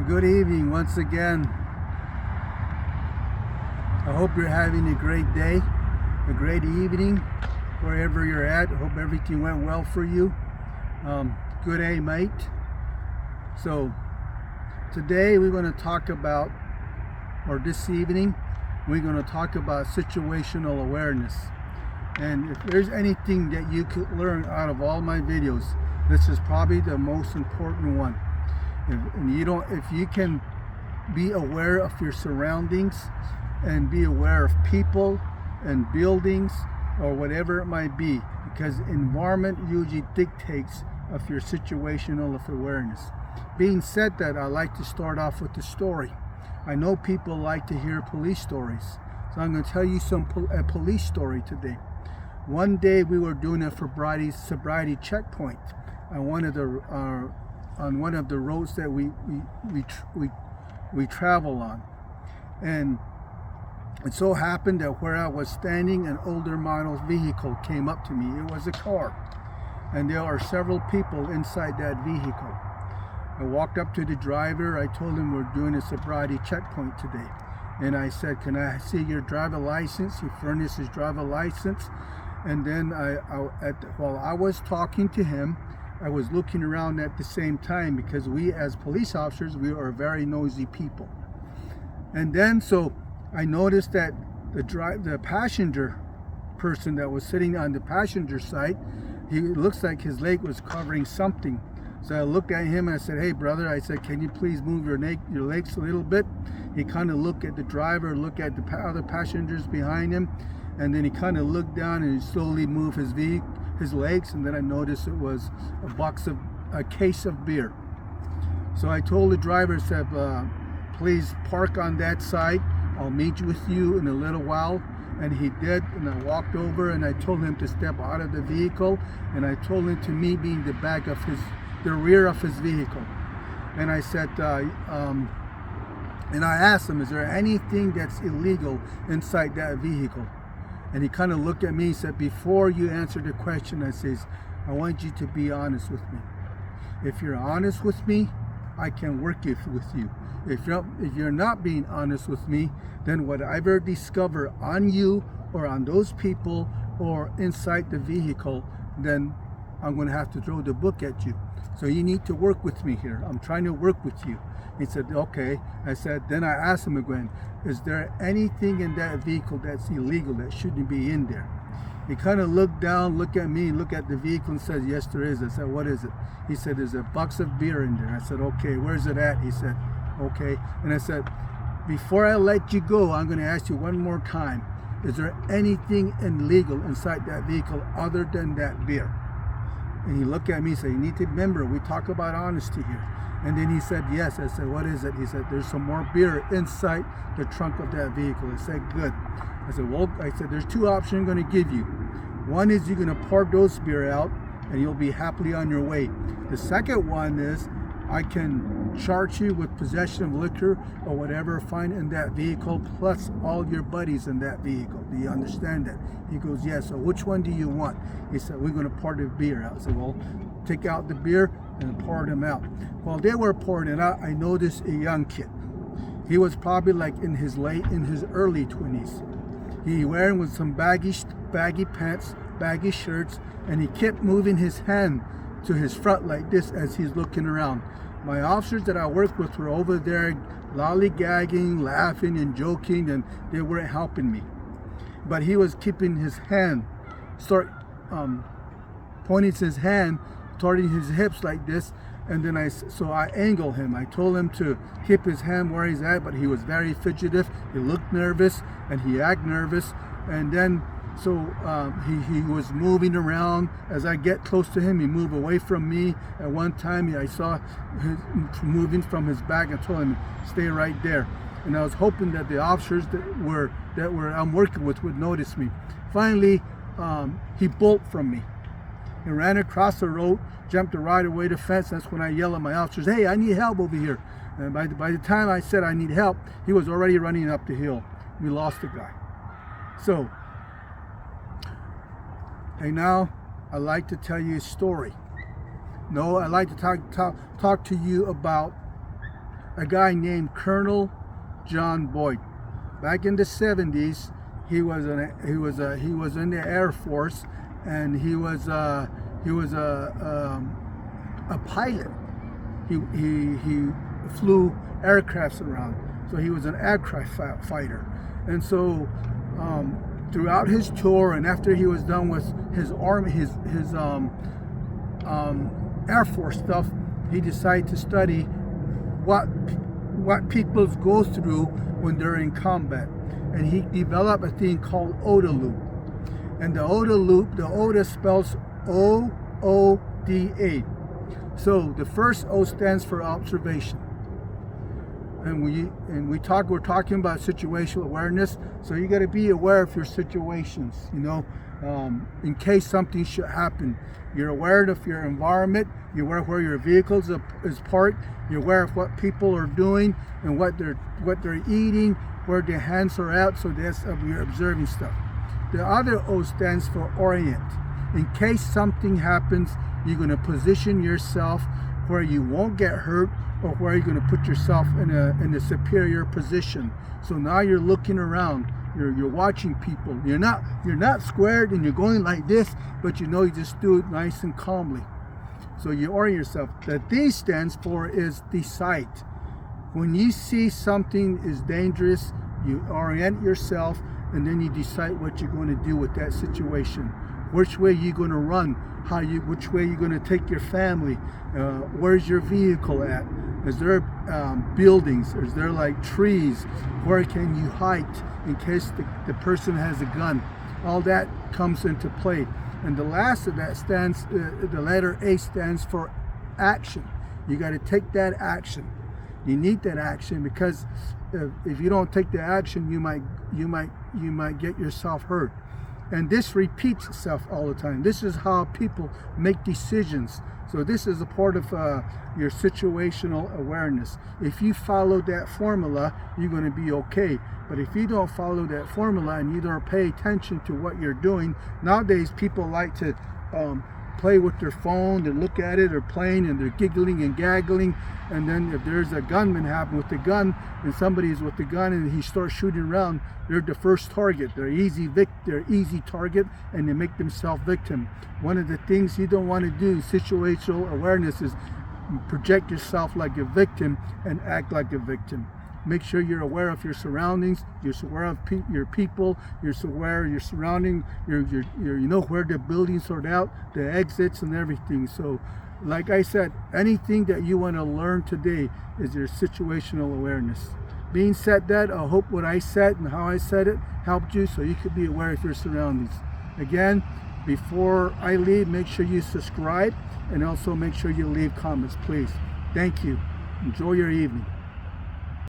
Good evening once again. I hope you're having a great day, a great evening, wherever you're at. I hope everything went well for you. Good day, mate. So today we're going to talk about, or this evening, we're going to talk about situational awareness. And if there's anything that you could learn out of all my videos, this is probably the most important one. If you can be aware of your surroundings and be aware of people and buildings or whatever it might be, because environment usually dictates of your situational awareness. Being said that, I like to start off with a story. I know people like to hear police stories, so I'm going to tell you a police story today. One day we were doing a sobriety checkpoint on one of the roads that we travel on, and it so happened that where I was standing, an older model vehicle came up to me. It was a car, and there are several people inside that vehicle. I walked up to the driver. I told him we're doing a sobriety checkpoint today, and I said, "Can I see your driver license?" He furnished his driver license, and then while I was talking to him, I was looking around at the same time, because we as police officers, we are very nosy people. And then so I noticed that the passenger person that was sitting on the passenger side, he looks like his leg was covering something. So I looked at him and I said, "Hey brother," I said, "can you please move your legs a little bit?" He kind of looked at the driver, looked at the other passengers behind him, and then he kind of looked down and he slowly moved his legs, and then I noticed it was a case of beer. So I told the driver, said, "Please park on that side. I'll meet with you in a little while." And he did, and I walked over and I told him to step out of the vehicle, and I told him to meet me in the rear of his vehicle. And I said, and I asked him, "Is there anything that's illegal inside that vehicle?" And he kind of looked at me and said, "Before you answer the question," I says, "I want you to be honest with me. If you're honest with me, I can work with you. If you're not being honest with me, then whatever I discover on you or on those people or inside the vehicle, then I'm going to have to throw the book at you. So you need to work with me here. I'm trying to work with you." He said, "Okay." I said, then I asked him again, "Is there anything in that vehicle that's illegal, that shouldn't be in there?" He kind of looked down, looked at me, looked at the vehicle and said, "Yes, there is." I said, "What is it?" He said, "There's a box of beer in there." I said, "Okay, where's it at?" He said, "Okay." And I said, "Before I let you go, I'm going to ask you one more time. Is there anything illegal inside that vehicle other than that beer?" And he looked at me and said, "You need to remember, we talk about honesty here." And then he said, "Yes." I said, "What is it?" He said, "There's some more beer inside the trunk of that vehicle." I said, "Good." I said, "Well," I said, "there's two options I'm going to give you. One is you're going to pour those beer out and you'll be happily on your way. The second one is I can charge you with possession of liquor or whatever find in that vehicle, plus all your buddies in that vehicle. Do you understand that?" He goes, "Yes." "So which one do you want?" He said, "We're going to pour the beer out." I said, "Well, take out the beer and pour them out." While they were pouring it out, I noticed a young kid. He was probably like in his early 20s. He wearing with some baggy pants, baggy shirts, and he kept moving his hand to his front like this as he's looking around. My officers that I worked with were over there lollygagging, laughing and joking, and they weren't helping me. But he was keeping his hand, pointing his hand, starting his hips like this, and then I angled him. I told him to keep his hand where he's at, but he was very fidgetive. He looked nervous and he acted nervous, and then he was moving around. As I get close to him, he moved away from me. At one time, I saw him moving from his back. I told him, "Stay right there." And I was hoping that the officers that I'm working with would notice me. Finally, he bolted from me and ran across the road, jumped right away the fence. That's when I yelled at my officers, "Hey, I need help over here." And by the time I said I need help, he was already running up the hill. We lost the guy. So, and now I'd like to tell you a story. No, I'd like to talk to you about a guy named Colonel John Boyd. Back in the 70s, he was in the Air Force, and he was a pilot. He flew aircrafts around, so he was an aircraft fighter. And so throughout his tour, and after he was done with his army, his Air Force stuff, he decided to study what people go through when they're in combat. And he developed a thing called O.O.D.A loop. And the O.O.D.A loop, the O.O.D.A spells O.O.D.A. So the first O stands for observation. And we're talking about situational awareness. So you got to be aware of your situations, in case something should happen. You're aware of your environment. You're aware of where your vehicle is parked. You're aware of what people are doing and what they're eating, where their hands are out. So that's you're observing stuff. The other O stands for Orient. In case something happens, you're going to position yourself where you won't get hurt, or where you're going to put yourself in a superior position. So now you're looking around. You're watching people. You're not squared and you're going like this, but you just do it nice and calmly. So you orient yourself. The D stands for is decide. When you see something is dangerous, you orient yourself, and then you decide what you're going to do with that situation. Which way you're going to run? Which way you're going to take your family? Where's your vehicle at? Is there buildings? Is there like trees? Where can you hide in case the person has a gun? All that comes into play. And the last of that the letter A stands for action. You got to take that action. You need that action, because if you don't take the action, you might get yourself hurt. And this repeats itself all the time. This is how people make decisions. So this is a part of your situational awareness. If you follow that formula, you're going to be okay. But if you don't follow that formula and you don't pay attention to what you're doing, nowadays people like to play with their phone, and look at it, or playing, and they're giggling and gaggling. And then if there's a gunman happen with the gun, and somebody's with the gun and he starts shooting around, they're the first target. They're easy target, and they make themselves victim. One of the things you don't want to do, situational awareness, is project yourself like a victim and act like a victim. Make sure you're aware of your surroundings. You're aware of your people. You're aware of your surrounding. You know where the buildings are out, the exits, and everything. So, like I said, anything that you want to learn today is your situational awareness. Being said that, I hope what I said and how I said it helped you, so you could be aware of your surroundings. Again, before I leave, make sure you subscribe, and also make sure you leave comments, please. Thank you. Enjoy your evening.